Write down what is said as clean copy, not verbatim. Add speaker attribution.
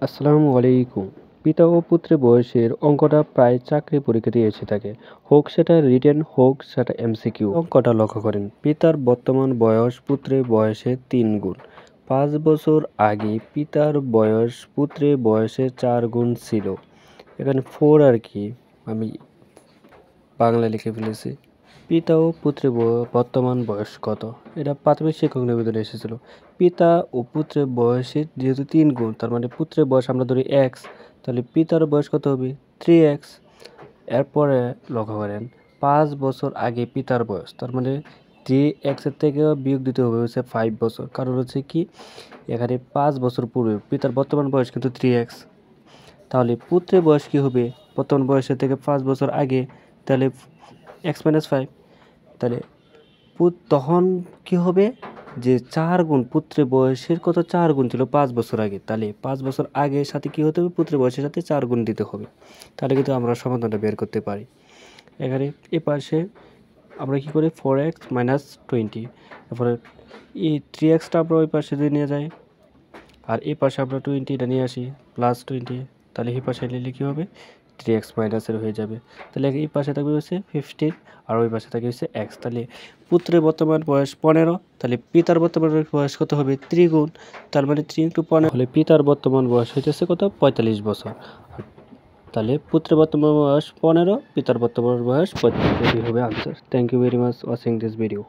Speaker 1: আসসালামু আলাইকুম। পিতা ও পুত্রের বয়সের অঙ্কটা প্রায় চাকরি পরীক্ষাতেই এসে থাকে। হোক সেটা রিটেন হোক সেটা এমসিকিউ। অঙ্কটা লক্ষ্য করেন। পিতার বর্তমান বয়স পুত্রের বয়সের ৩ গুণ। ৫ বছর আগে পিতার বয়স পুত্রের বয়সের ৪ গুণ ছিল। এখানে 4 আর কি আমি বাংলায় লিখে ফেলেছি। পিতা ও পুত্রের বর্তমান বয়স কত? এটা প্রাথমিক শিক্ষক নিবেদনে এসেছিল। পিতা ও পুত্রের বয়সের যেহেতু ৩ গুণ, তার মানে পুত্রের বয়স আমরা ধরি এক্স, তাহলে পিতার বয়স কত হবে? 3x। এরপরে লক্ষ্য করেন ৫ বছর আগে পিতার বয়স, তার মানে 3x এর থেকে বিয়োগ দিতে হবে হচ্ছে 5 বছর। কারণ হচ্ছে কি এখানে 5 বছর পূর্বে পিতার বর্তমান বয়স কিন্তু 3x। তাহলে পুত্রের বয়স কি হবে বর্তমান বয়সের থেকে 5 বছর আগে? তাহলে x-5। তাহলে তখন কি হবে যে 4 গুণ পুত্রের বয়সের কত? 4 গুণ ছিল 5 বছর আগে। তাহলে 5 বছর আগের সাথে কি হতে হবে? পুত্রের বয়সের সাথে 4 গুণ দিতে হবে। তাহলে কিন্তু আমরা সমাধানটা বের করতে পারি। এখানে এ পাশে আমরা কি করি 4x - 20। তারপরে এই 3xটা আমরা ওই পাশে দিয়ে নিয়ে যাই, আর এই পাশে আমরা 20টা নিয়ে আসি +20। তাহলে এই পাশে নিলে কি হবে? 3x মাইনাসের হয়ে যাবে। তাহলে এই পাশে থাকবে হচ্ছে 15 আর ওই পাশে থাকবে হচ্ছে x। তাহলে পুত্রের বর্তমান বয়স 15, তাহলে পিতার বর্তমান বয়স কত হবে? 3 গুণ। তার মানে 3 × 15 হলে পিতার বর্তমান বয়স হইতেছে কত? 45 বছর। তাহলে পুত্রের বর্তমান বয়স 15, পিতার বর্তমান বয়স 45। এটি হবে answer. Thank you very much watching this video.